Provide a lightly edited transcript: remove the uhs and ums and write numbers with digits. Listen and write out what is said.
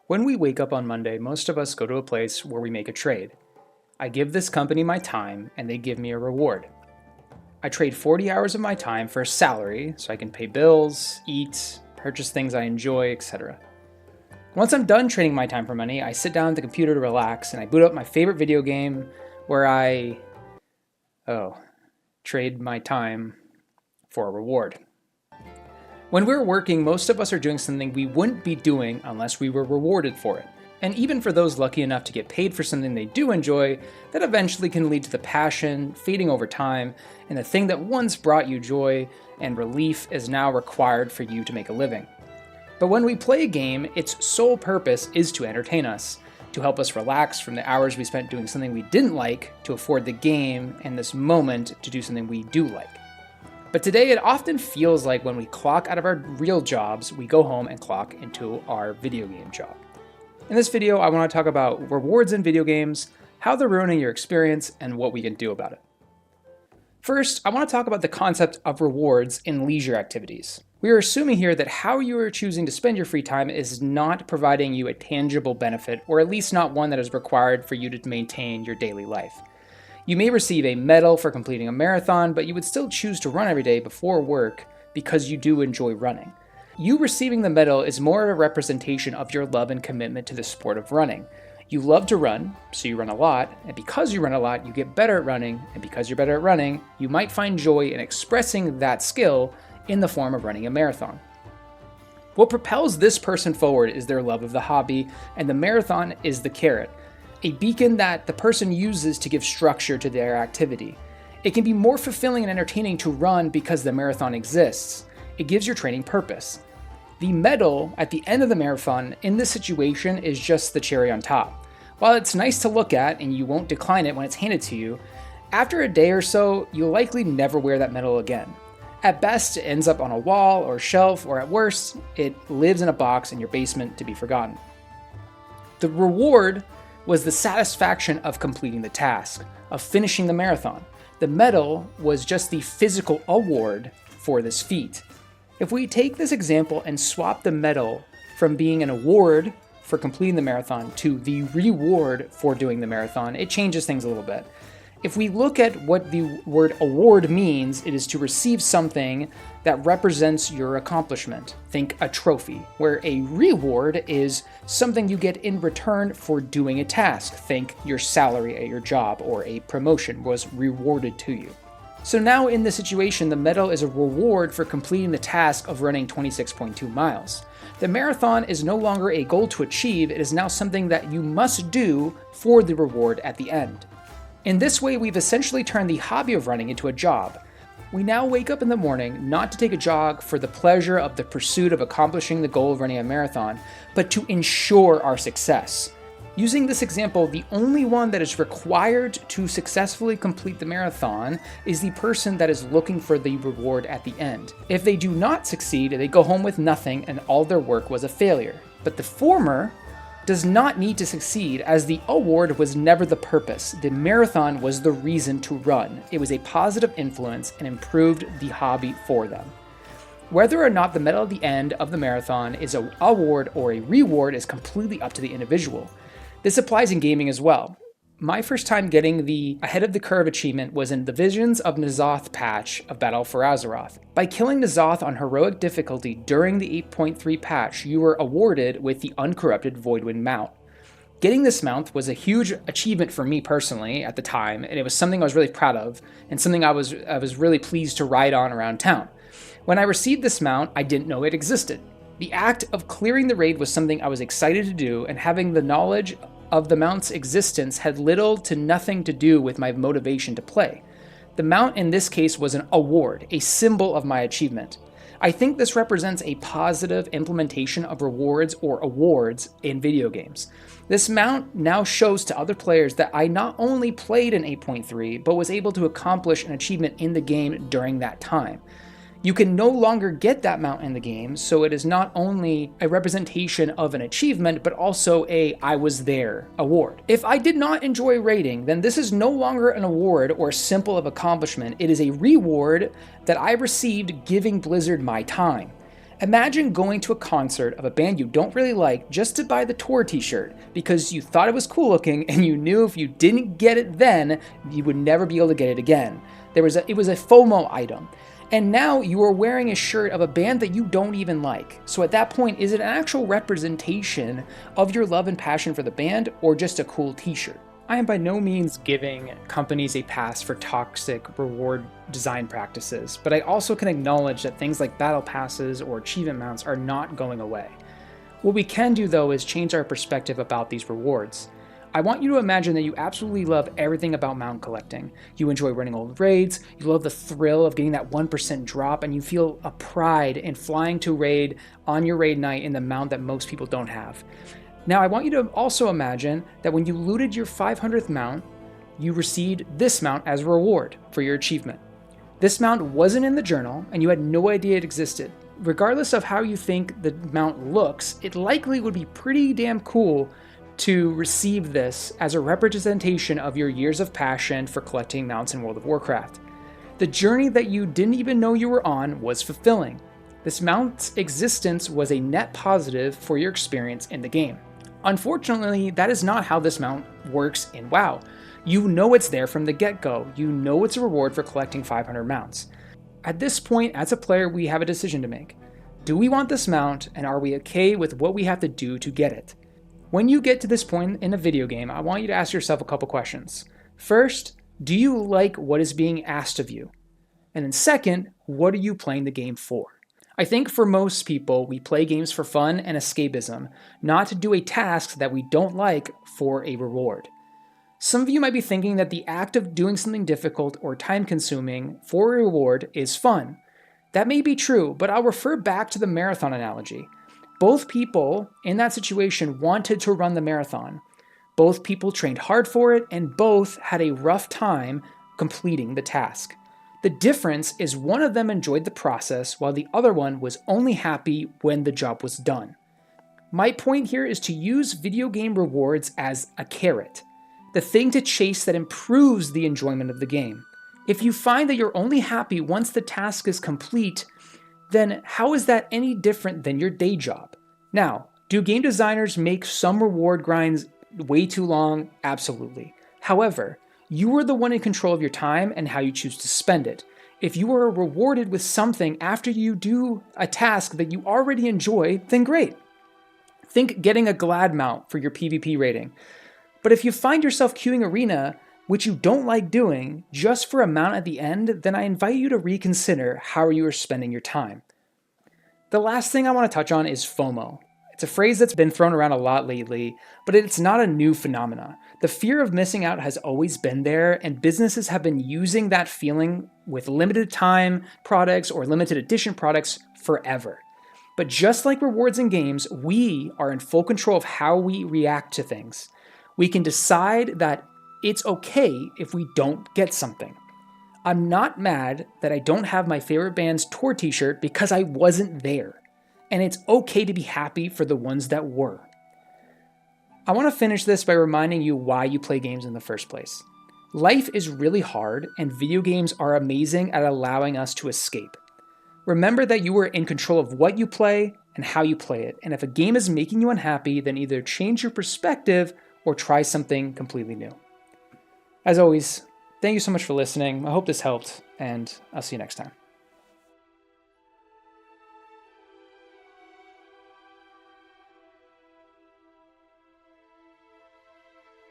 When we wake up on Monday, most of us go to a place where we make a trade. I give this company my time and they give me a reward. I trade 40 hours of my time for a salary so I can pay bills, eat, purchase things I enjoy, etc. Once I'm done trading my time for money, I sit down at the computer to relax and I boot up my favorite video game where I trade my time for a reward. When we're working, most of us are doing something we wouldn't be doing unless we were rewarded for it. And even for those lucky enough to get paid for something they do enjoy, that eventually can lead to the passion fading over time, and the thing that once brought you joy and relief is now required for you to make a living. But when we play a game, its sole purpose is to entertain us, to help us relax from the hours we spent doing something we didn't like, to afford the game and this moment to do something we do like. But today it often feels like when we clock out of our real jobs, we go home and clock into our video game job. In this video, I want to talk about rewards in video games, how they're ruining your experience, and what we can do about it. First, I want to talk about the concept of rewards in leisure activities. We are assuming here that how you are choosing to spend your free time is not providing you a tangible benefit, or at least not one that is required for you to maintain your daily life. You may receive a medal for completing a marathon, but you would still choose to run every day before work because you do enjoy running. You receiving the medal is more of a representation of your love and commitment to the sport of running. You love to run, so you run a lot, and because you run a lot, you get better at running, and because you're better at running, you might find joy in expressing that skill in the form of running a marathon. What propels this person forward is their love of the hobby, and the marathon is the carrot, a beacon that the person uses to give structure to their activity. It can be more fulfilling and entertaining to run because the marathon exists. It gives your training purpose. The medal at the end of the marathon in this situation is just the cherry on top. While it's nice to look at and you won't decline it when it's handed to you, after a day or so, you'll likely never wear that medal again. At best, it ends up on a wall or shelf, or at worst, it lives in a box in your basement to be forgotten. The reward was the satisfaction of completing the task, of finishing the marathon. The medal was just the physical award for this feat. If we take this example and swap the medal from being an award for completing the marathon to the reward for doing the marathon, it changes things a little bit. If we look at what the word award means, it is to receive something that represents your accomplishment. Think a trophy, where a reward is something you get in return for doing a task. Think your salary at your job or a promotion was rewarded to you. So now in this situation, the medal is a reward for completing the task of running 26.2 miles. The marathon is no longer a goal to achieve, it is now something that you must do for the reward at the end. In this way, we've essentially turned the hobby of running into a job. We now wake up in the morning not to take a jog for the pleasure of the pursuit of accomplishing the goal of running a marathon, but to ensure our success. Using this example, the only one that is required to successfully complete the marathon is the person that is looking for the reward at the end. If they do not succeed, they go home with nothing and all their work was a failure. But the former does not need to succeed, as the award was never the purpose. The marathon was the reason to run. It was a positive influence and improved the hobby for them. Whether or not the medal at the end of the marathon is an award or a reward is completely up to the individual. This applies in gaming as well. My first time getting the Ahead of the Curve achievement was in the Visions of N'Zoth patch of Battle for Azeroth. By killing N'Zoth on heroic difficulty during the 8.3 patch, you were awarded with the Uncorrupted Voidwind mount. Getting this mount was a huge achievement for me personally at the time, and it was something I was really proud of, and something I was really pleased to ride on around town. When I received this mount, I didn't know it existed. The act of clearing the raid was something I was excited to do, and having the knowledge of the mount's existence had little to nothing to do with my motivation to play. The mount in this case was an award, a symbol of my achievement. I think this represents a positive implementation of rewards or awards in video games. This mount now shows to other players that I not only played in 8.3, but was able to accomplish an achievement in the game during that time. You can no longer get that mount in the game, so it is not only a representation of an achievement, but also a I was there award. If I did not enjoy raiding, then this is no longer an award or symbol of accomplishment. It is a reward that I received giving Blizzard my time. Imagine going to a concert of a band you don't really like just to buy the tour t-shirt because you thought it was cool looking and you knew if you didn't get it then, you would never be able to get it again. It was a FOMO item. And now you are wearing a shirt of a band that you don't even like. So at that point, is it an actual representation of your love and passion for the band or just a cool t-shirt? I am by no means giving companies a pass for toxic reward design practices, but I also can acknowledge that things like battle passes or achievement mounts are not going away. What we can do though is change our perspective about these rewards. I want you to imagine that you absolutely love everything about mount collecting. You enjoy running old raids, you love the thrill of getting that 1% drop, and you feel a pride in flying to raid on your raid night in the mount that most people don't have. Now, I want you to also imagine that when you looted your 500th mount, you received this mount as a reward for your achievement. This mount wasn't in the journal, and you had no idea it existed. Regardless of how you think the mount looks, it likely would be pretty damn cool to receive this as a representation of your years of passion for collecting mounts in World of Warcraft. The journey that you didn't even know you were on was fulfilling. This mount's existence was a net positive for your experience in the game. Unfortunately, that is not how this mount works in WoW. You know it's there from the get-go. You know it's a reward for collecting 500 mounts. At this point, as a player, we have a decision to make. Do we want this mount, and are we okay with what we have to do to get it? When you get to this point in a video game, I want you to ask yourself a couple questions. First, do you like what is being asked of you? And then second, what are you playing the game for? I think for most people, we play games for fun and escapism, not to do a task that we don't like for a reward. Some of you might be thinking that the act of doing something difficult or time-consuming for a reward is fun. That may be true, but I'll refer back to the marathon analogy. Both people in that situation wanted to run the marathon. Both people trained hard for it, and both had a rough time completing the task. The difference is one of them enjoyed the process while the other one was only happy when the job was done. My point here is to use video game rewards as a carrot, the thing to chase that improves the enjoyment of the game. If you find that you're only happy once the task is complete, then how is that any different than your day job? Now, do game designers make some reward grinds way too long? Absolutely. However, you are the one in control of your time and how you choose to spend it. If you are rewarded with something after you do a task that you already enjoy, then great. Think getting a Glad mount for your PvP rating. But if you find yourself queuing Arena, which you don't like doing, just for a mount at the end, then I invite you to reconsider how you are spending your time. The last thing I want to touch on is FOMO. It's a phrase that's been thrown around a lot lately, but it's not a new phenomenon. The fear of missing out has always been there, and businesses have been using that feeling with limited time products or limited edition products forever. But just like rewards in games, we are in full control of how we react to things. We can decide that it's okay if we don't get something. I'm not mad that I don't have my favorite band's tour t-shirt because I wasn't there. And it's okay to be happy for the ones that were. I want to finish this by reminding you why you play games in the first place. Life is really hard, and video games are amazing at allowing us to escape. Remember that you are in control of what you play and how you play it, and if a game is making you unhappy, then either change your perspective or try something completely new. As always, thank you so much for listening. I hope this helped, and I'll see you next time.